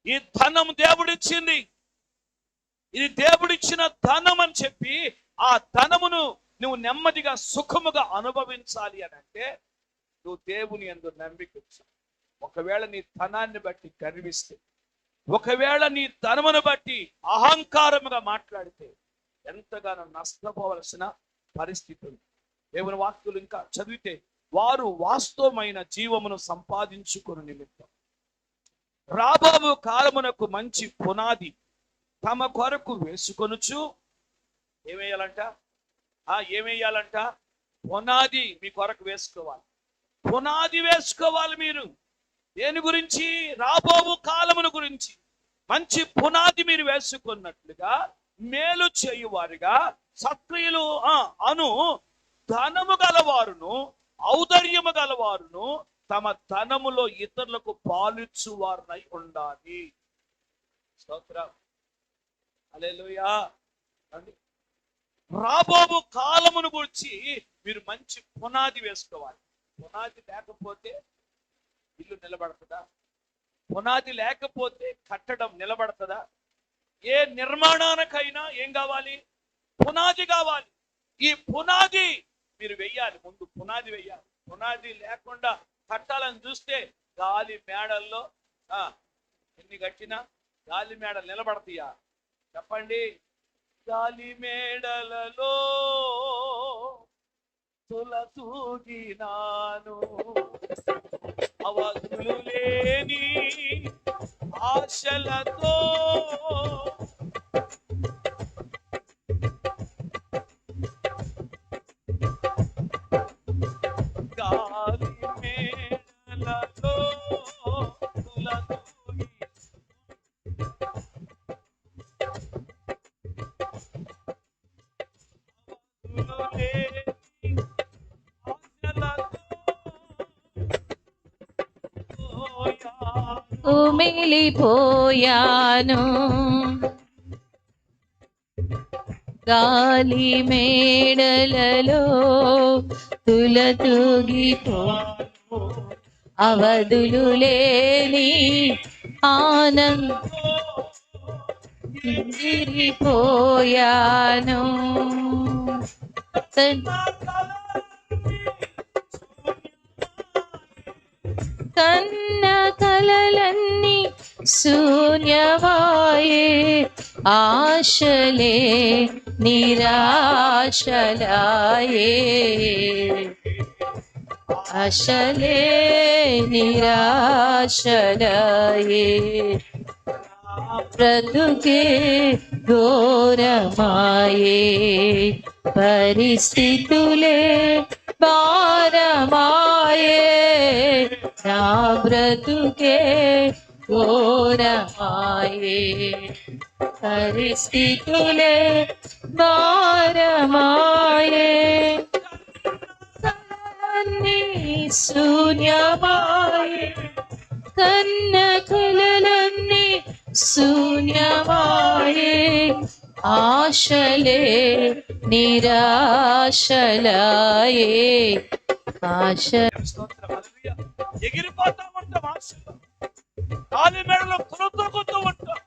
ఈ ధనం దేవుడిచ్చింది, ఇది దేవుడిచ్చిన ధనం అని చెప్పి ఆ ధనమును నువ్వు నెమ్మదిగా సుఖముగా అనుభవించాలి అని అంటే నువ్వు దేవుని యందు నమ్మిక ఉంచాలి. ఒకవేళ నీ ధనాన్ని బట్టి గర్విస్తే, ఒకవేళ నీ ధనమును బట్టి అహంకారముగా మాట్లాడితే ఎంతగానో నష్టపోవలసిన పరిస్థితి ఉంది. దేవుని వాక్యులు ఇంకా చదివితే, వారు వాస్తవమైన జీవమును సంపాదించుకుని నిమిత్తం రాబోవు కాలమునకు మంచి పునాది తమ కొరకు వేసుకొనుచు ఏమేయాలంట? ఏమేయాలంట? పునాది మీ కొరకు వేసుకోవాలి. పునాది వేసుకోవాలి. మీరు దేని గురించి? రాబోవు కాలమును గురించి మంచి పునాది మీరు వేసుకున్నట్లుగా మేలు చేయువారుగా సత్క్రియలు అను ధనము గలవారును ఔదార్యము గలవారును తమ ధనములో ఇతరులకు పాలిచ్చువారునై ఉండాలి. స్తోత్రం, హల్లెలూయా. రాబోవు కాలమును గురించి మీరు మంచి పునాది వేసుకోవాలి. పునాది లేకపోతే ఇల్లు నిలబడుతుందా? పునాది లేకపోతే కట్టడం నిలబడుతుందా? ఏ నిర్మాణానికైనా ఏం కావాలి? పునాది కావాలి. ఈ పునాది మీరు వెయ్యాలి. ముందు పునాది వెయ్యాలి. పునాది లేకుండా కట్టాలని చూస్తే గాలి మేడల్లో ఎన్ని కట్టినా గాలి మేడలు నిలబడతాయా? చెప్పండి. గాలి మేడలలో తులతూగినాను, అవధులు లేని ఆశలతో గాలి మేడలలో తులతూగి ఉమిలిపోయాను, గాలి మేడలలో తులతూగిపోయాను, అవధులు లేని ఆనందిరిపోయాను. కన్న కలలన్నీ శూన్యమాయే, ఆశలే నిరాశలాయే, ఆశలే నిరాశలాయే. బ్రతుకే ఘోరమాయే, పరిస్థితులే భారమాయే, నా బ్రతుకే ఘోరమాయే, పరిస్థితులే భారమాయే. కలలన్నీ శూన్యమాయే, కన్న కలలన్నీ శూన్యమాయే, ఆశలే నిరాశలాయే, ఆశ. ఎగిరిపోతా ఉంటాం ఆశలో, గాలి మేడలో తులతూగుతూ ఉంటాం.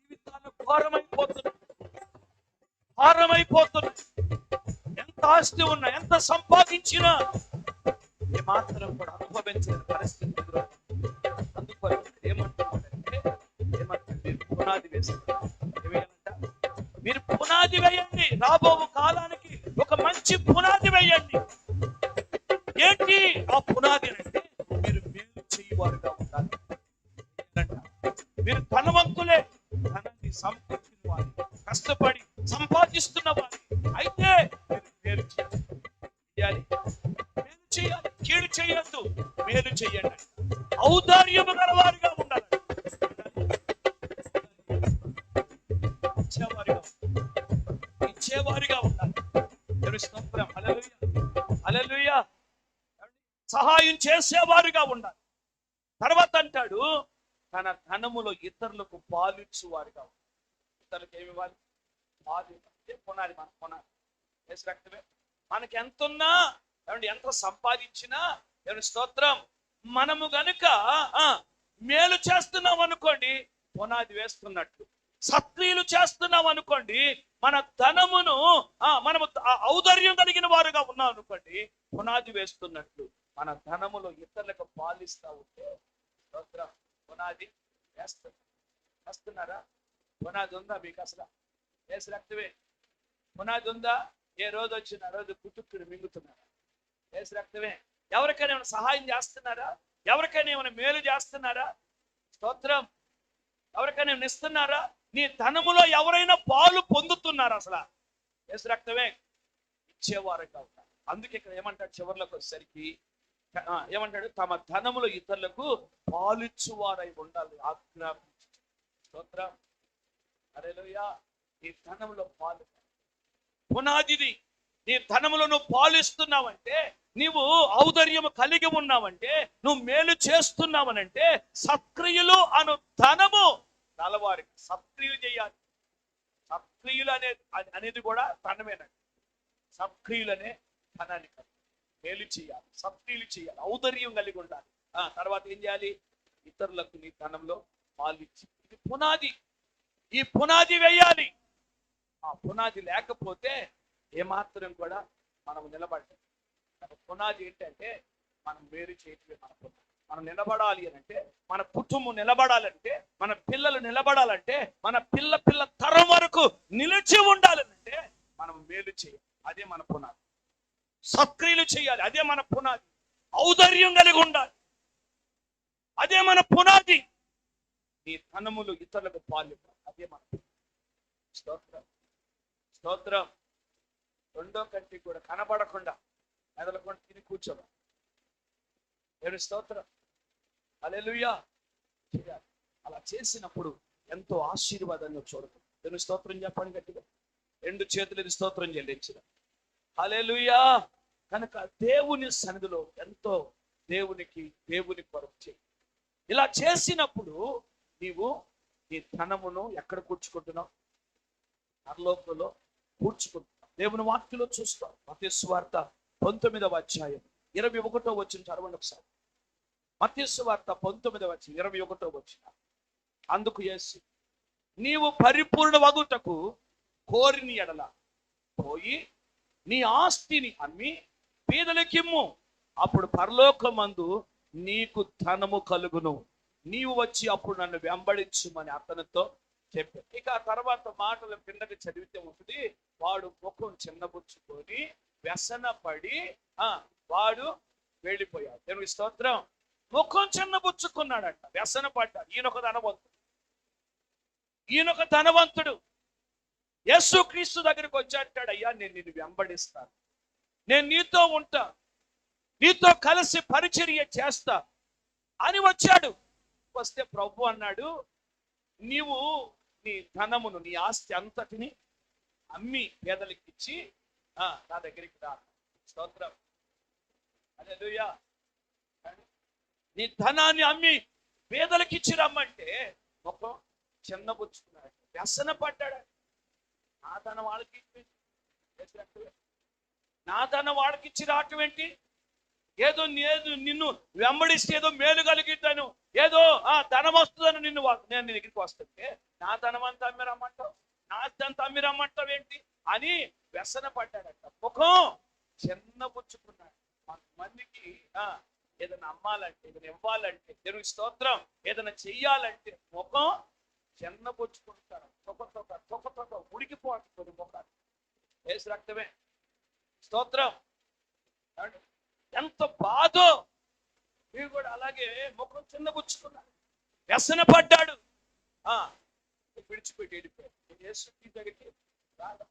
జీవితాలు భారమైపోతున్నాయి. ఎంత ఆస్తి ఉన్నా, ఎంత సంపాదించినా ఏమాత్రం కూడా అనుభవించలేని పరిస్థితి. అందుకని ఏమంటున్నాడంటే మీరు పునాది వేసుకోండి. మీరు పునాది వేయండి. రాబో కాలానికి ఒక మంచి పునాది వేయండి. ఏంటి ఆ పునాది అంటే? మీరు మేలు చేయవారుగా ఉండాలి. మీరు ధనవంతులే, ధనాన్ని సమకూర్చిన వారు, కష్టపడి సంపాదిస్తున్న వారు అయితే మీరు మేలు చేయాలి. మేలు చేయాలి, కీడు చేయొద్దు, మేలు చేయండి. ఔదార్యము గలవారుగా ఉండాలి. ఇచ్చేవారిగా ఉండాలి. హల్లెలూయా, హల్లెలూయా. సహాయం చేసేవారుగా ఉండాలి. తర్వాత అంటాడు, తన ధనములో ఇతరులకు పాలిచ్చువారుగా ఉండాలి. ఇతరులకు ఏమి ఇవ్వాలి? పాలు. ఇదే పునాది, మన పునాది యేసు రక్తమే. మనకి ఎంత ఉన్నా, ఏమండి, ఎంత సంపాదించినా, ఏమండి స్తోత్రం, మనము గనుక మేలు చేస్తున్నాం అనుకోండి, పునాది వేస్తున్నట్లు. సత్క్రియలు చేస్తున్నాం అనుకోండి, మన ధనమును మనము ఔదార్యం కలిగిన వారుగా ఉన్నాం అనుకోండి, పునాది వేస్తున్నట్లు. మన ధనములో ఇతరులకు పాలిస్తా ఉంటే స్తోత్రం, పునాది వేస్తున్నారా? పునాది ఉందా మీకు అసలు? యేసు రక్తమే పునాది ఉందా? ఏ రోజు వచ్చిన రోజు కుటుక్కుడు మింగుతున్నారా? యేసు రక్తమే. ఎవరికైనా ఏమైనా సహాయం చేస్తున్నారా? ఎవరికైనా ఏమైనా మేలు చేస్తున్నారా? స్తోత్రం. ఎవరికైనా ఏమైనా ఇస్తున్నారా? నీ ధనములో ఎవరైనా పాలు పొందుతున్నారా అసలు? యేసు రక్తమే. ఇచ్చేవారు కాదు. అందుకే ఇక్కడ ఏమంటాడు చివరిలోకి వచ్చేసరికి, ఏమంటాడు? తమ ధనములో ఇతరులకు పాలిచ్చువారై ఉండాలి. ఆజ్ఞాపించు. స్తోత్రం. హల్లెలూయా. నీ ధనములో పాలు, పునాదిది. నీ ధనములో నువ్వు పాలిస్తున్నావంటే, నీవు ఔదార్యము కలిగి ఉన్నావంటే, నువ్వు మేలు చేస్తున్నావనంటే, సత్క్రియలు అను ధనము నలవారికి. సత్క్రియలు చేయాలి. సత్క్రియలు అనేది కూడా ధనమేనండి. సత్క్రియలు అనే ధనాన్ని మేలు చేయాలి, సత్క్రియలు చేయాలి, ఔదార్యం కలిగి ఉండాలి. తర్వాత ఏం చేయాలి? ఇతరులకు నీ ధనంలో పాలిచ్చి. ఇది పునాది. ఈ పునాది వేయాలి. ఆ పునాది లేకపోతే ఏమాత్రం కూడా మనం నిలబడలేం. పునాది ఏంటంటే మనం వేరు చేయటమే మన పునాది. మనం నిలబడాలి అని అంటే, మన కుటుంబం నిలబడాలంటే, మన పిల్లలు నిలబడాలంటే, మన పిల్ల తరం వరకు నిలిచి ఉండాలంటే మనం మేలు చేయాలి. అదే మన పునాది. సత్క్రియలు చేయాలి. అదే మన పునాది. ఔదార్యం కలిగి ఉండాలి. అదే మన పునాది. నీ ధనములు ఇతరులకు పాలు, అదే మన స్తోత్రం. స్తోత్రం. రెండో కంటి కూడా కనబడకుండా మెదలకుండా తిని కూర్చోవడం. ఏడు స్తోత్రం. హల్లెలూయా. చేయాలి. అలా చేసినప్పుడు ఎంతో ఆశీర్వాదంగా చూడదు. నేను స్తోత్రం చెప్పండి గట్టిగా. రెండు చేతులు స్తోత్రం చెల్లించిన. హల్లెలూయా. కనుక దేవుని సన్నిధిలో ఎంతో దేవుని కొరకు చేయి. ఇలా చేసినప్పుడు నీవు నీ ధనమును ఎక్కడ కూర్చుకుంటున్నావు? పరలోకంలో కూర్చుకుంటున్నావు. దేవుని వాక్యలో చూస్తావు. మత్తయి సువార్త 19వ అధ్యాయం 21వ వచనం చదవండి ఒకసారి. మత్తయి సువార్త 19వ అధ్యాయం 21వ వచనం. అందుకు యేసు, నీవు పరిపూర్ణ వగుటకు కోరిని ఎడల పోయి నీ ఆస్తిని అమ్మి పేదలకిమ్ము, అప్పుడు పరలోకమందు నీకు ధనము కలుగును. నీవు వచ్చి అప్పుడు నన్ను వెంబడించుమని అతనితో చెప్పాడు. ఇక ఆ తర్వాత మాటలు కిందకి చదివితే ఉంటుంది, వాడు ముఖం చిన్నబుచ్చుకొని వ్యసనపడి వాడు వెళ్ళిపోయాడు. దేవుని స్తోత్రం. ముఖం చిన్నబుచ్చుకున్నాడంట, వ్యసన పడ్డాడు. ఈయనొక ధనవంతుడు యేసుక్రీస్తు దగ్గరికి వచ్చాడు. అయ్యా, నేను నిన్ను వెంబడిస్తాను, నేను నీతో ఉంటా, నీతో కలిసి పరిచర్య చేస్తా అని వచ్చాడు. వస్తే ప్రభు అన్నాడు, నీవు నీ ధనమును, నీ ఆస్తి అంతటిని అమ్మి పేదలకు ఇచ్చి నా దగ్గరికి రా. స్తోత్రం. హల్లెలూయా. నీ ధనాన్ని అమ్మి పేదలకు ఇచ్చి రమ్మంటే ముఖం చిన్నబుచ్చుకున్నాడు, వ్యసన పడ్డాడు. నా ధనం వాళ్ళకి నా ధనం వాళ్ళకి ఇచ్చి రావటం ఏంటి? ఏదో నిన్ను వెంబడిస్తే ఏదో మేలు కలిగిద్దాను, ఏదో ధనం వస్తుందని నేను నీ దగ్గరికి వస్తుంటే నా ధనం అంతా అమ్మి రమ్మంటావు, నా అంతా అమ్మి రమ్మంటావు ఏంటి అని వ్యసన పడ్డాడట. ముఖం చిన్నబుచ్చుకున్నాడు. మందికి ఏదైనా అమ్మాలంటే, ఏదైనా ఇవ్వాలంటే, దేవుని స్తోత్రం, ఏదైనా చెయ్యాలంటే ముఖం చిన్నబుచ్చుకుంటారు. తొక్క ఉడికిపోతుంది ముఖాలు. యేసు రక్తమే. స్తోత్రం. ఎంత బాధో. మీరు కూడా అలాగే ముఖం చిన్నబుచ్చుకున్నాడు, వ్యసన పడ్డాడు, విడిచిపెట్టి వెళ్ళిపోయాడు. యేసు దగ్గరికి రాదు.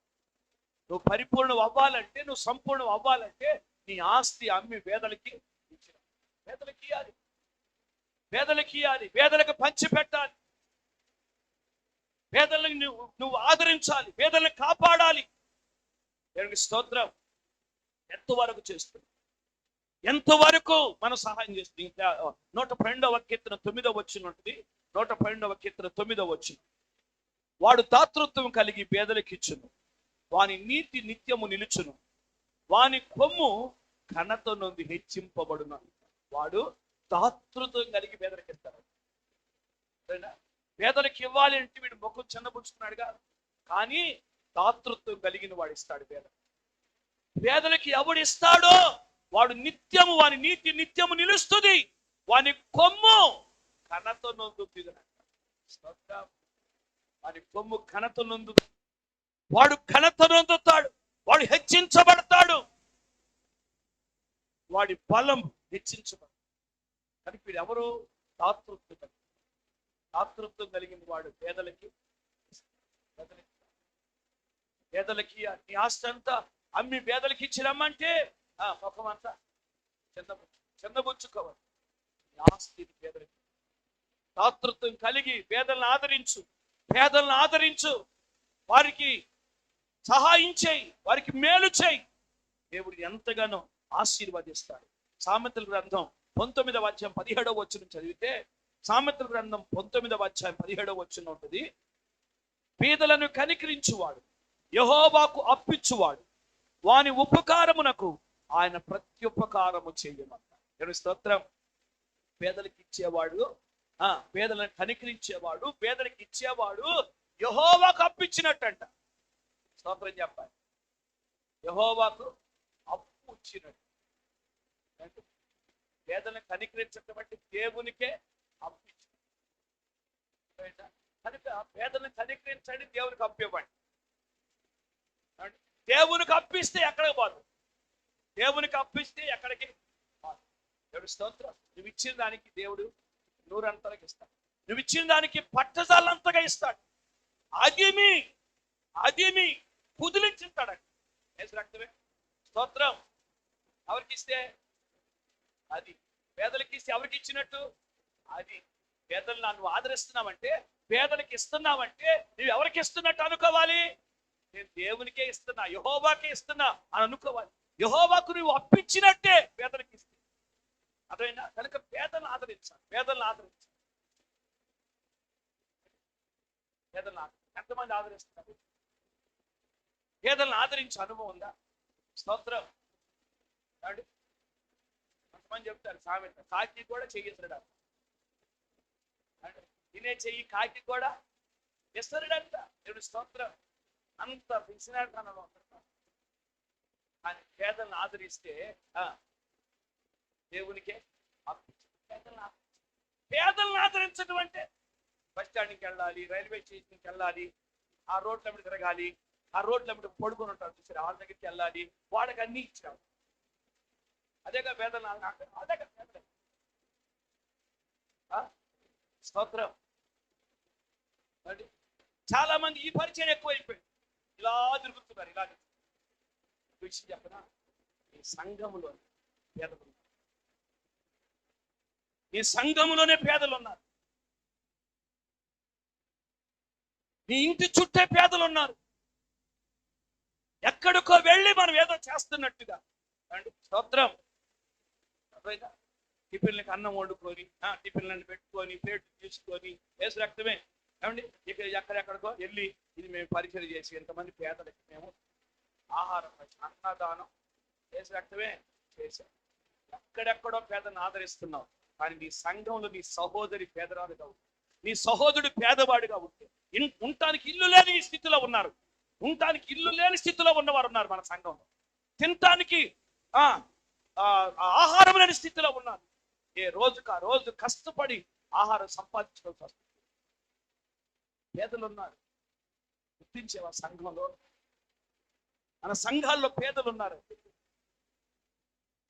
నువ్వు పరిపూర్ణం అవ్వాలంటే, నువ్వు సంపూర్ణం అవ్వాలంటే నీ ఆస్తి అమ్మి పేదలకి ఇచ్చిన. పేదలకి ఇవ్వాలి, పేదలకి ఇవ్వాలి, పేదలకు పంచి పెట్టాలి, పేదలకు నువ్వు ఆదరించాలి, పేదలను కాపాడాలి. దేవునికి స్తోత్రం. ఎంతవరకు చేస్తుంది, ఎంతవరకు మనం సహాయం చేస్తుంది? 112వ కీర్తన 9వ వచనం ఉంటుంది. 112వ కీర్తన 9వ వచనం. వాడు దాతృత్వం కలిగి పేదలకిచ్చును, వాని నీతి నిత్యము నిలుచును, వాని కొమ్ము ఘనత నుండి హెచ్చింపబడును. వాడు దాతృత్వం కలిగి పేదలకు ఇస్తాడు. పేదలకు ఇవ్వాలి అంటే వీడు ముఖం చిన్నపుచ్చుకున్నాడుగా, కానీ దాతృత్వం కలిగిన వాడు ఇస్తాడు. పేదలకి ఎవడు ఇస్తాడో వాడు నిత్యము, వాని నీతి నిత్యము నిలుస్తుంది, వాని కొమ్ము ఘనత నొందుతుంది. వాని కొమ్ము ఘనత నొందు, వాడు ఘనత నొందుతాడు, వాడు హెచ్చించబడతాడు, వాడి బలం హెచ్చించబడతాడు. కానీ వీడు ఎవరు? దాతృత్వం కలిగిన వాడు పేదలకి నీ ఆస్తి అంతా అమ్మి పేదలకి ఇచ్చిరమ్మంటే ముఖమంతా చిన్నబుచ్చుకోవాలి. నీ ఆస్తిని పేదలకి, దాతృత్వం కలిగి పేదలను ఆదరించు, వారికి సహాయం చేయి, వారికి మేలు చేయి. దేవుడు ఎంతగానో ఆశీర్వదిస్తాడు. సామెతల గ్రంథం 19వ అధ్యాయం 17వ వచనం చదివితే, సామెతల గ్రంథం 19వ అధ్యాయం 17వ వచనం ఉంటుంది. పేదలను కనికరించువాడు, యెహోవాకు అప్పిచ్చువాడు, వాని ఉపకారమునకు ఆయన ప్రత్యుపకారము చేయమన్నాడు. స్తోత్రం. పేదలకు ఇచ్చేవాడు, పేదలను కనికరించేవాడు, పేదలకు ఇచ్చేవాడు యెహోవాకు అప్పిచ్చినట్టంట. స్తోత్రం చెప్పాలి. యెహోవాకు అప్పు ఇచ్చినట్టు. పేదలను కనికరించడం అంటే దేవునికే అప్పిచ్చు. కనుక పేదలను కనికరించండి, దేవునికి అప్పు ఇవ్వండి. దేవునికి అప్పిస్తే ఎక్కడికి పోదు, దేవునికి అప్పిస్తే ఎక్కడికి పోదు. దేవుడి స్తోత్రం. నువ్వు ఇచ్చిన దానికి దేవుడు నూరంతలుగా ఇస్తాడు, నువ్వు ఇచ్చిన దానికి పట్టజాలంతగా ఇస్తాడు. అది మీ కుదిలించుతాడండి. రక్తమే. స్తోత్రం. ఎవరికి ఇస్తే అది, పేదలకి ఇస్తే ఎవరికి ఇచ్చినట్టు అది. పేదలు నువ్వు ఆదరిస్తున్నావంటే, పేదలకి ఇస్తున్నావంటే నువ్వు ఎవరికి ఇస్తున్నట్టు అనుకోవాలి? నేను దేవునికే ఇస్తున్నా, యెహోవాకే ఇస్తున్నా అని అనుకోవాలి. యెహోవాకు నువ్వు అప్పించినట్టే పేదలకి ఇస్తే. అదైనా కనుక పేదలను ఆదరించాలి. ఎంతమంది ఆదరిస్తున్నారు? పేదలను ఆదరించే అనుభవం ఉందా? స్తోత్రం. కొంతమంది చెప్తారు సామెత, కాకి కూడా చెయ్యసరుడా, తినే చెయ్యి కాకి కూడా ఇస్తరుడంట. దేవుడి స్తోత్రం. అంత పిలిచినట్టు కానీ పేదలను ఆదరిస్తే దేవునికే పేదలను ఆదరించడం అంటే బస్ స్టాండ్కి వెళ్ళాలి, రైల్వే స్టేషన్కి వెళ్ళాలి, ఆ రోడ్ల మీద తిరగాలి, ఆ రోడ్ల మీద పడుకొని ఉంటారు చూసారు, వాళ్ళ దగ్గరికి వెళ్ళాలి, వాళ్ళకి అన్ని ఇచ్చాము. అదేగా పేదలను, అదేగా పేదలు. స్తోత్రం. చాలా మంది ఈ పరిచయం ఎక్కువైపోయింది, ఇలా తిరుగుతున్నారు. ఇలాగే విషయం చెప్పనా, ఈ సంఘములో పేదలు ఉన్నారు, నీ సంఘములోనే పేదలు ఉన్నారు, నీ ఇంటి చుట్టే పేదలు ఉన్నారు. ఎక్కడికో వెళ్ళి మనం ఏదో చేస్తున్నట్టుగా అండి. స్తోత్రం. టిఫిన్లకి అన్నం వండుకొని, టిఫిన్లను పెట్టుకొని, ప్లేట్ తీసుకొని, వేసి రక్తమే ఏమండి. ఇక ఎక్కడెక్కడికో వెళ్ళి ఇది మేము పరిచయం చేసి ఎంతమంది పేదలకి మేము ఆహారం, అన్నదానం వేసి రక్తమే చేశాం. ఎక్కడెక్కడో పేదలను ఆదరిస్తున్నావు, కానీ నీ సంఘంలో నీ సహోదరి పేదరాలుగా ఉంది, నీ సహోదరుడు పేదవాడిగా ఉంటే, ఉండటానికి ఇల్లు లేని స్థితిలో ఉన్నారు, ఉండటానికి ఇల్లు లేని స్థితిలో ఉన్నవారు ఉన్నారు మన సంఘంలో. తినటానికి ఆహారం లేని స్థితిలో ఉన్నారు. ఏ రోజుకు ఆ రోజు కష్టపడి ఆహారం సంపాదించుకోవాల్సి వస్తుంది. పేదలు ఉన్నారు, గుర్తించేవా? సంఘంలో, మన సంఘాల్లో పేదలు ఉన్నారు.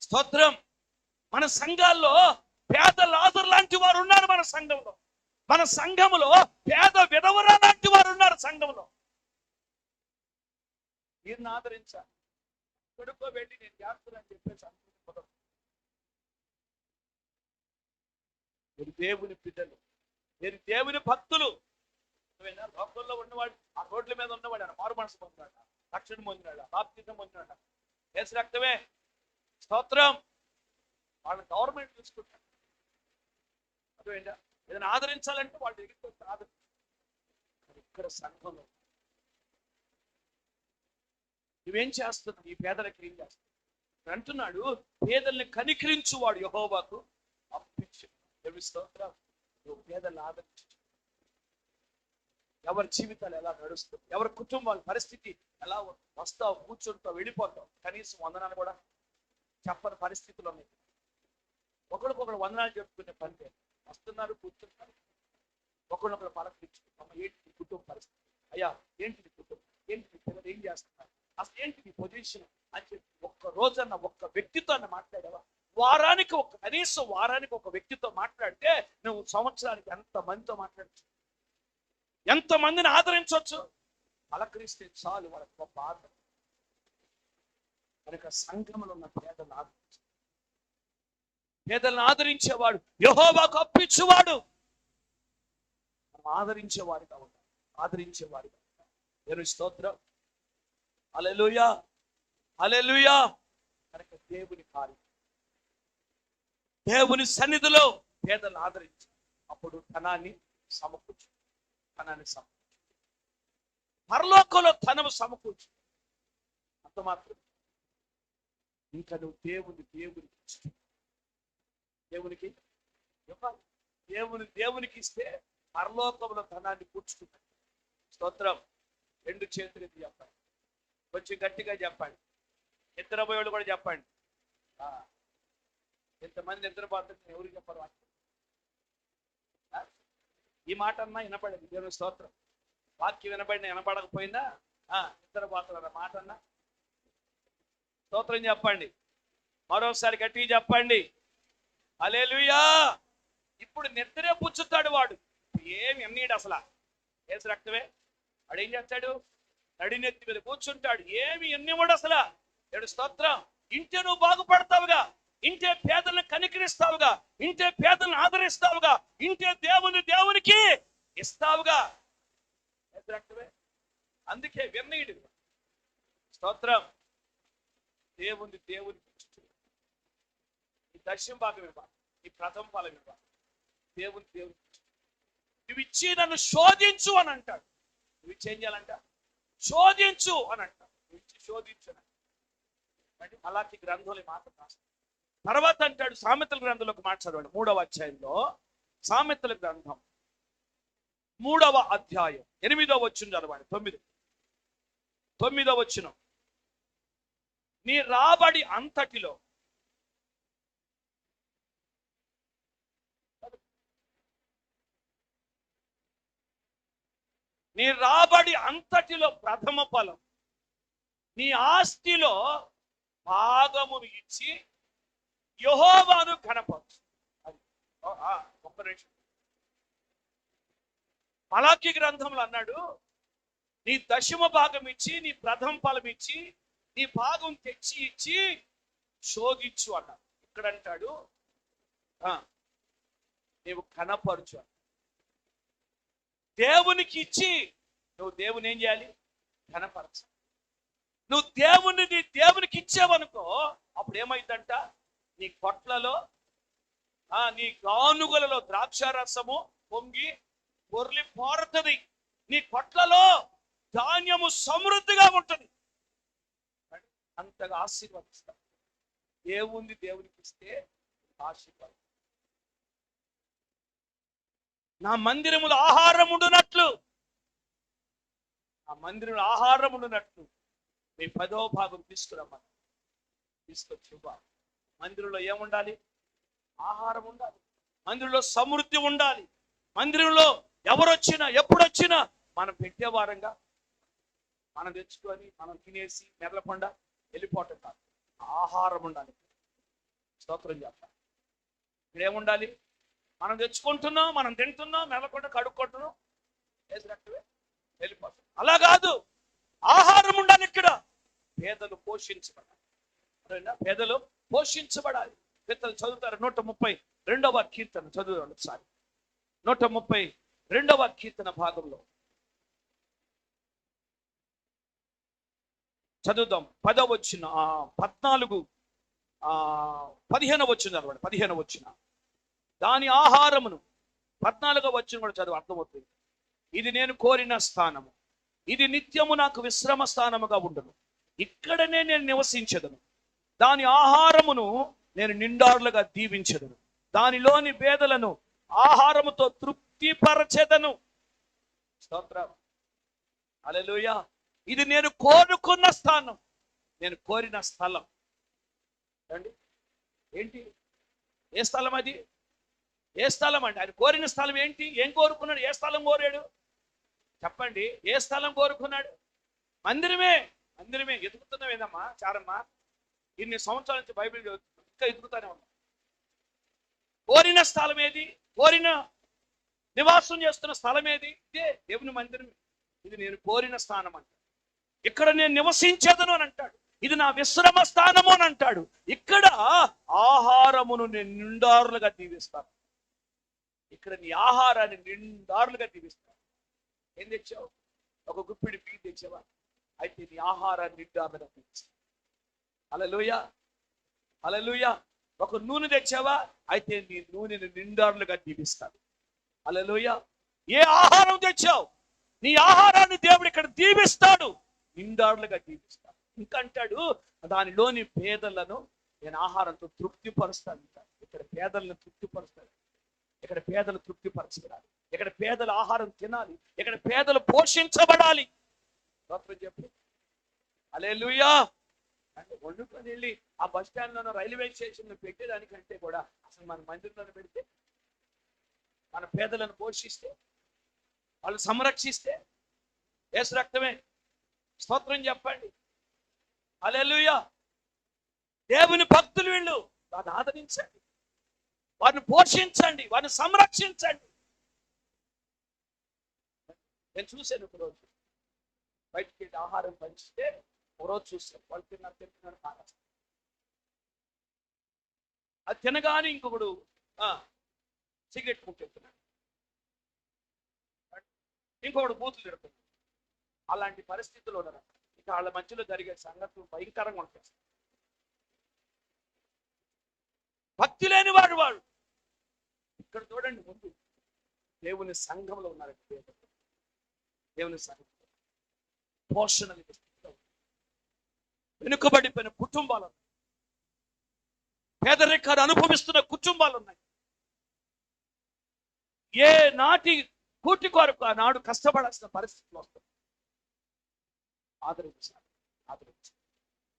స్తోత్రం. మన సంఘాల్లో పేద లాజరు లాంటి వారు ఉన్నారు. మన సంఘములో పేద విధవరా లాంటి వారు ఉన్నారు. సంఘంలో వీరిని ఆదరించాలి. కొడుకో వెళ్ళి నేను చేస్తానని చెప్పేసి అనుకుంటున్నాను. మీరు దేవుని బిడ్డలు, మీరు దేవుని భక్తులు. లోకంలో ఉన్నవాడు, ఆ రోడ్ల మీద ఉన్నవాడు ఆయన మారు మనసు పొందాడు, రక్షణ పొందినాడు, బాప్తిజం పొందినాడు, యేసు రక్తమే. స్తోత్రం. వాళ్ళని గవర్నమెంట్ చూసుకుంటాడు. అదేంటా ఏదైనా ఆదరించాలంటే వాళ్ళు ఎగిరిపోతే ఆదరించాలి. ఇక్కడ సంఘంలో నువ్వేం చేస్తున్నావు? ఈ పేదలకు ఏం చేస్తున్నావు అంటున్నాడు. పేదల్ని కనికరించువాడు యెహోవాకు అప్పించు. నువ్వు పేదలను ఆదరించు. ఎవరి జీవితాలు ఎలా నడుస్తుంది, ఎవరి కుటుంబాల పరిస్థితి ఎలా వస్తావు, కూర్చుంటావు, వెళ్ళిపోతావు, కనీసం వందనాలు కూడా చెప్పని పరిస్థితులు ఉన్నాయి. ఒకరికొకరు వందనాలు చెప్పుకునే పని లేదు. వస్తున్నారు, కూర్చుంటారు, ఒకరినొకరు పలకరించుకుంటాం. ఏంటి నీ కుటుంబ పరిస్థితి? అయ్యా ఏంటి నీ కుటుంబం, ఏంటి నీ పిల్లలు ఏం చేస్తున్నారు, అసలు ఏంటి నీ పొజిషన్ అని చెప్పి ఒక్క రోజన్న ఒక్క వ్యక్తితో మాట్లాడావా? కనీసం వారానికి ఒక వ్యక్తితో మాట్లాడితే నువ్వు సంవత్సరానికి ఎంత మందితో మాట్లాడచ్చు, ఎంత మందిని ఆదరించవచ్చు. పలకరిస్తే చాలు వాళ్ళకి గొప్ప ఆదరణ. కనుక సంఘంలో ఉన్న పేదలను ఆదరించు. పేదలను ఆదరించేవాడు యెహోవాకు అప్పించువాడు. మనం ఆదరించేవాడిగా ఉంటాం, ఆదరించేవాడిగా ఉంటాం. దేవుని స్తోత్రం. హల్లెలూయా, హల్లెలూయా. కనుక దేవుని కార్యం, దేవుని సన్నిధిలో పేదలను ఆదరించు. అప్పుడు ధనాన్ని సమకూర్చు, ధనాన్ని సమకూర్చు. పరలోకంలో ధనము సమకూర్చు. అంత మాత్రం ఇంకా నువ్వు దేవునికి ఇవ్వాలి. దేవునికి ఇస్తే పరలోకంలో ధనాన్ని కూర్చుకుంటాడు. స్తోత్రం. 2 చేతులు ఎత్తి చెప్పండి, కొంచెం గట్టిగా చెప్పండి. నిద్రపోయేవాళ్ళు కూడా చెప్పండి. ఎంతమంది నిద్రపోతుంది ఎవరికి చెప్పరు? ఈ మాట అన్నా వినపడింది. దేవుని స్తోత్రం. వాక్యం వినపడిన వినపడకపోయిందా? నిద్రపోతున్నారు మాట అన్నా స్తోత్రం చెప్పండి. మరోసారి గట్టిగా చెప్పండి. హల్లెలూయా. ఇప్పుడు నిద్రే పుచ్చుతాడు వాడు, ఏమి ఎన్నీడు అసలు ఏసు రక్తమే. వాడు ఏం చేస్తాడు? నడినెత్తి మీద కూర్చుంటాడు, ఏమి ఎన్నివాడు అసలు. ఏడు స్తోత్రం. ఇంటే నువ్వు బాగుపడతావుగా, ఇంటే పేదలను కనికరిస్తావుగా, ఇంటే పేదలను ఆదరిస్తావుగా, ఇంటే దేవునికి ఇస్తావుగా. ఏసు రక్తమే. అందుకే వెన్నీడు. స్తోత్రం. దేవునికి ఈ దర్శనం భాగం ఇవ్వాలి, ఈ ప్రథమ ఫలం ఇవ్వాలి. దేవునికి నువ్వు ఇచ్చి నన్ను శోధించు అని అంటాడు. నువ్వు ఇచ్చేం చేయాలంట? శోధించు అని అంటాడు. నువ్వు ఇచ్చి శోధించు అని అంటాడు. అలాంటి గ్రంథంలో మాట రాస్తాడు. తర్వాత అంటాడు సామెతల గ్రంథంలో ఒక మాట చదవండి. 3వ అధ్యాయంలో సామెతల గ్రంథం 3వ అధ్యాయం 8వ వచనం చదవండి. 9వ వచనం. నీ రాబడి అంతటిలో ప్రథమ ఫలం, నీ ఆస్తిలో భాగమును ఇచ్చి యెహోవాను ఘనపరచు. ఒక్క నిమిషం. మలాకి గ్రంథంలో అన్నాడు, నీ దశమ భాగం ఇచ్చి, నీ ప్రథమ ఫలం ఇచ్చి, నీ భాగం తెచ్చి ఇచ్చి శోధించు అన్నాడు. ఇక్కడ అంటాడు నీవు ఘనపరచు. దేవునికి ఇచ్చి నువ్వు దేవుని ఏం చేయాలి? ఘనపరచు. నువ్వు దేవునికి ఇచ్చావనుకో, అప్పుడు ఏమైందంట? నీ కొట్లలో నీ గానుగలలో ద్రాక్షారసము పొంగి పొర్లి పోరుతుంది. నీ కొట్లలో ధాన్యము సమృద్ధిగా ఉంటుంది. అంతగా ఆశీర్వదిస్తాం. దేవునికి ఇస్తే ఆశీర్వాదం. నా మందిరములో ఆహారం ఉండునట్లు మీ 10వ భాగం తీసుకురమ్మని తీసుకొచ్చి ఇవ్వాలి. మందిరంలో ఏముండాలి? ఆహారం ఉండాలి. మందిరంలో సమృద్ధి ఉండాలి. మందిరంలో ఎవరొచ్చినా ఎప్పుడొచ్చినా మనం పెట్టేవారంగా మనం తెచ్చుకొని మనం తినేసి మెదలకుండా వెళ్ళిపోవటం కాదు. ఆహారం ఉండాలి. స్తోత్రం చెప్పాలి. ఇక్కడ ఏముండాలి? మనం తెచ్చుకుంటున్నాం, మనం తింటున్నాం, మెదలకుండా కడుక్కుంటున్నాం, వేసినట్టువే వెళ్ళిపోతాం. అలా కాదు, ఆహారం ఉండాలి. ఇక్కడ పేదలు పోషించబడాలి. పేదలు పోషించబడాలి. పెద్దలు చదువుతారు. 132వ కీర్తన చదువుతారు ఒకసారి. 132వ కీర్తన భాగంలో చదువుదాం. 10వ వచనం 15వ వచనం చదవండి. 15వ వచనం. దాని ఆహారమును 14వ వచనం కూడా చదువు, అర్థమవుతుంది. ఇది నేను కోరిన స్థానము, ఇది నిత్యము నాకు విశ్రమ స్థానముగా ఉండును. ఇక్కడనే నేను నివసించదను. దాని ఆహారమును నేను నిండారులుగా దీవించదను. దానిలోని పేదలను ఆహారముతో తృప్తిపరచెదను. స్తోత్రం, హల్లెలూయా. ఇది నేను కోరుకున్న స్థానం, నేను కోరిన స్థలం. అండి ఏంటి? ఏ స్థలం అది? ఏ స్థలం అండి? ఆయన కోరిన స్థలం ఏంటి? ఏం కోరుకున్నాడు? ఏ స్థలం కోరాడు చెప్పండి? ఏ స్థలం కోరుకున్నాడు? మందిరమే. మందిరమే. ఎదుగుతున్నావు ఏదమ్మా చారమ్మా? ఇన్ని సంవత్సరాల నుంచి బైబిల్ చదువుతున్నాం, ఇంకా ఎదుగుతానే ఉన్నాం. కోరిన స్థలం ఏది? కోరిన నివాసం చేస్తున్న స్థలం ఏది? ఇదే దేవుని మందిరమే. ఇది నేను కోరిన స్థానం అంటాడు. ఇక్కడ నేను నివసించదను అని అంటాడు. ఇది నా విశ్రమ స్థానము అని అంటాడు. ఇక్కడ ఆహారమును నేను నిండారులుగా దీవిస్తాను. ఇక్కడ నీ ఆహారాన్ని నిండారులుగా దీవిస్తాను. ఏం తెచ్చావు? ఒక గుప్పిడి బియ్యం తెచ్చావా? అయితే నీ ఆహారాన్ని నిండారులుగా దీవిస్తాను. హల్లెలూయా, హల్లెలూయా. ఒక నూనె తెచ్చావా? అయితే నీ నూనెను నిండారులుగా దీవిస్తాను. హల్లెలూయా. ఏ ఆహారం తెచ్చావు? నీ ఆహారాన్ని దేవుడు ఇక్కడ దీవిస్తాడు, నిండారులుగా దీవిస్తాడు. ఇంకా అంటాడు, దానిలోని పేదలను నేను ఆహారంతో తృప్తిపరుస్తాను. ఇక్కడ పేదలను తృప్తిపరుస్తాడు. ఇక్కడ పేదలు తృప్తిపరచబడాలి. ఇక్కడ పేదల ఆహారం తినాలి. ఇక్కడ పేదలు పోషించబడాలి. చెప్పు హల్లెలూయా. అంటే వండుకొని వెళ్ళి ఆ బస్ స్టాండ్లోనో రైల్వే స్టేషన్లో పెట్టేదానికంటే కూడా అసలు మన మందిరంలో పెడితే, మన పేదలను పోషిస్తే, వాళ్ళు సంరక్షిస్తే యేసు రక్తమే. స్తోత్రం చెప్పండి. హల్లెలూయా. దేవుని భక్తులు వీళ్ళు. వారిని ఆదరించండి, వారిని పోషించండి, వారిని సంరక్షించండి. నేను చూశాను ఒకరోజు బయటికి వెళ్ళి ఆహారం పంచితే, ఒకరోజు చూశాను వాళ్ళు తిన్నారు కాదు. అది తినగానే ఇంకొకడు సిగరెట్ ముట్టెత్తున్నాడు, ఇంకొకడు బూతులు తిడుతున్నాడు. అలాంటి పరిస్థితుల్లో ఉన్నారు. ఇక వాళ్ళ మధ్యలో జరిగే సంగతులు భయంకరంగా ఉంటాయి. భక్తి లేని వాడు వాడు. ఇక్కడ చూడండి, ముందు దేవుని సంఘంలో ఉన్నారు. దేవుని సంఘం పోషణ వెనుకబడిపోయిన కుటుంబాలు, పేదరికాన్ని అనుభవిస్తున్న కుటుంబాలు ఉన్నాయి. ఏ నాటి కూటి కొరకు ఆనాడు కష్టపడాల్సిన పరిస్థితులు వస్తాయి. ఆదరించాలి.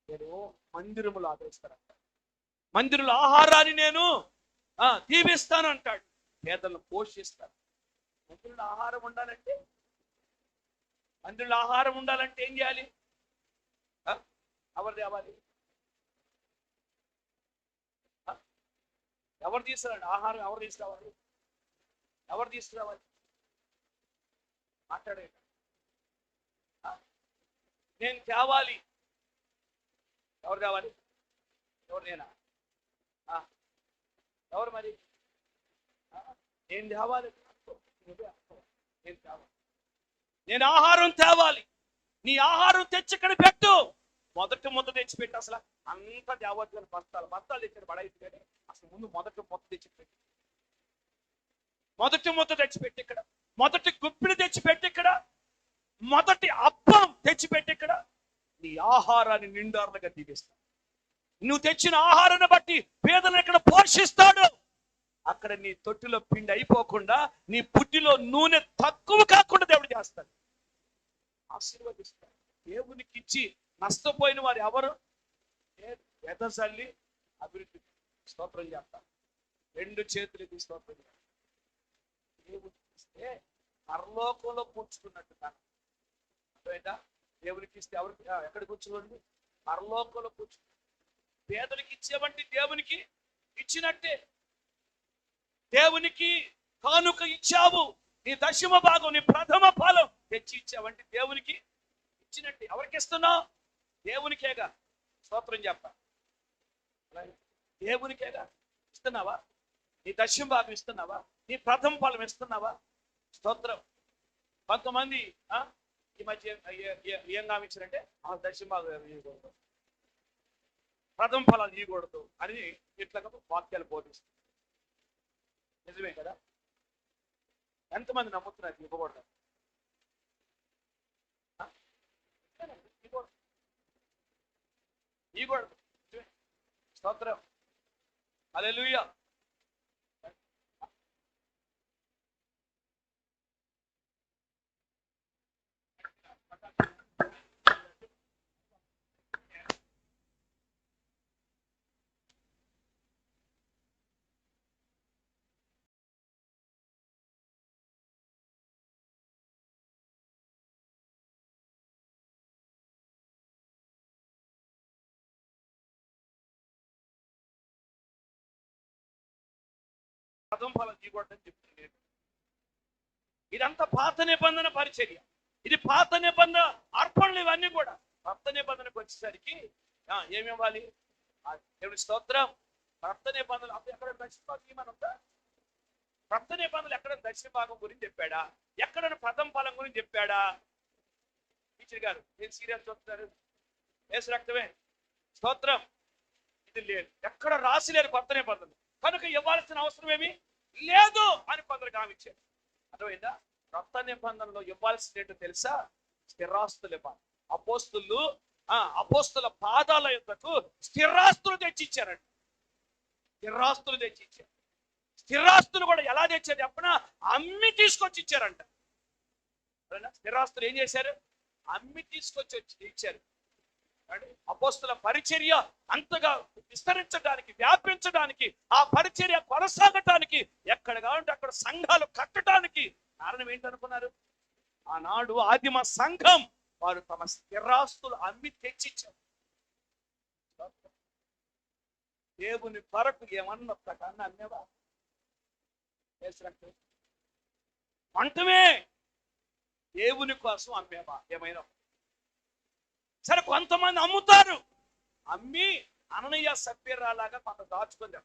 నేను మందిరములు ఆదరిస్తానంట. మందిరుల ఆహారాన్ని నేను దీవిస్తాను అంటాడు. పేదలను పోషిస్తాను. మందిరుల ఆహారం ఉండాలంటే ఏం చేయాలి? ఎవరు తేవాలి? ఎవరు తీసుకురావాలి? ఆహారం ఎవరు తీసుకురావాలి? మాట్లాడే నేను తేవాలి. ఎవరు తేవాలి? ఎవరు? నేనా? ఎవరు మరి? నేను తేవాలి. నేను ఆహారం తేవాలి. నీ ఆహారం తెచ్చి ఇక్కడ పెట్టు. మొదటి ముద్ద తెచ్చిపెట్టి, అసలు అంత తేవద్దు అని బస్తాలు తెచ్చి పడైతే కానీ అసలు ముందు మొదటి ముద్ద తెచ్చిపెట్టి, మొదటి ముద్ద తెచ్చిపెట్టి ఇక్కడ, మొదటి గుప్పిడి తెచ్చిపెట్టి ఇక్కడ, మొదటి అప్పం తెచ్చిపెట్టి ఇక్కడ. నీ ఆహారాన్ని నిండారులుగా దీవిస్తాడు. నువ్వు తెచ్చిన ఆహారాన్ని బట్టి పేదలను ఇక్కడ పోషిస్తాడు. అక్కడ నీ తొట్టిలో పిండి అయిపోకుండా, నీ పుట్టిలో నూనె తక్కువ కాకుండా దేవుడు చేస్తాడు, ఆశీర్వదిస్తాడు. దేవునికి ఇచ్చి నష్టపోయిన వారు ఎవరు? వెదజల్లి అభివృద్ధి స్తోత్రం చేస్తారు. 2 చేతులు ఎత్తి స్తోత్రం చేస్తారు. దేవునికి ఇస్తే పరలోకంలో కూర్చుకున్నట్టు కాదు. అర్థమైందా? దేవునికి ఇస్తే ఎవరికి ఎక్కడ కూర్చోండి? పరలోకంలో కూర్చుని. పేదలకు ఇచ్చేవంటి దేవునికి ఇచ్చినట్టే. దేవునికి కానుక ఇచ్చావు, నీ దశమ భాగం, నీ ప్రథమ ఫలం తెచ్చి ఇచ్చావంటే దేవునికి ఇచ్చినట్టే. ఎవరికి ఇస్తున్నావు? దేవునికేగా. స్తోత్రం చెప్ప. దేవునికేగా ఇస్తున్నావా? నీ దశమ భాగం ఇస్తున్నావా? నీ ప్రథమ ఫలం ఇస్తున్నావా? స్తోత్రం. కొంతమంది ఈ మధ్య ఏం గామించారంటే దశమ భాగం ఇవ్వకూడదు, ప్రథమ ఫలాలు ఇవ్వకూడదు అని ఇట్లా వాక్యాలు బోధిస్తారు. నిజమే కదా? ఎంతమంది నమ్ముతున్నారు ఇవ్వకూడదు? తీయకూడదు. స్తోత్రం. హల్లెలూయా. పదం ఫలం తీయకూడదని చెప్తుంది. ఇదంతా పాత నిబంధన పరిచర్య. ఇది పాత నిబంధన అర్పణలు. ఇవన్నీ కూడా కొత్త నిబంధనకు వచ్చేసరికి ఏమి ఇవ్వాలి? దేవుని స్తోత్రం. కొత్త నిబంధనలు అప్పుడు ఎక్కడ దక్షిణ భాగం ఏమనుందా? కొత్త నిబంధనలు ఎక్కడ దక్షిణ భాగం గురించి చెప్పాడా? ఎక్కడ ప్రథమ ఫలం గురించి చెప్పాడా? టీచర్ గారు నేను సీరియస్ చూస్తున్నారు. ఏసు రక్తమే స్తోత్రం. ఇది లేదు, ఎక్కడ రాసి లేదు కొత్త నిబంధనలు. కనుక ఇవ్వాల్సిన అవసరం ఏమి లేదు అని కొందరు గావించారు. అర్థమైందా? కొత్త నిబంధనలో ఇవ్వాల్సినట్టు తెలుసా? స్థిరాస్తులు ఇవ్వాలి. అపోస్తుల పాదాల యొద్దకు స్థిరాస్తులు తెచ్చిచ్చారండి. స్థిరాస్తులు తెచ్చిచ్చారు. స్థిరాస్తులు కూడా ఎలా తెచ్చారు చెప్పనా? అమ్మి తీసుకొచ్చి ఇచ్చారంట. స్థిరాస్తులు ఏం చేశారు? అమ్మి తీసుకొచ్చి ఇచ్చారు. అపోస్తుల పరిచర్య అంతగా విస్తరించడానికి, వ్యాపించడానికి, ఆ పరిచర్య కొనసాగటానికి, ఎక్కడ కావాలంటే అక్కడ సంఘాలు కట్టడానికి కారణం ఏంటనుకున్నారు? ఆనాడు ఆదిమ సంఘం వారు తమ స్థిరాస్తులు అమ్మి తెచ్చిచ్చారు. దేవుని కొరకు ఏమన్నా ప్రకారం అమ్మేవా? అంటమే దేవుని కోసం అమ్మేవా? ఏమైనా సరే, కొంతమంది అమ్ముతారు. అమ్మి అననయ్య సభ్యరాలాగా కొంత దాచుకుందాం.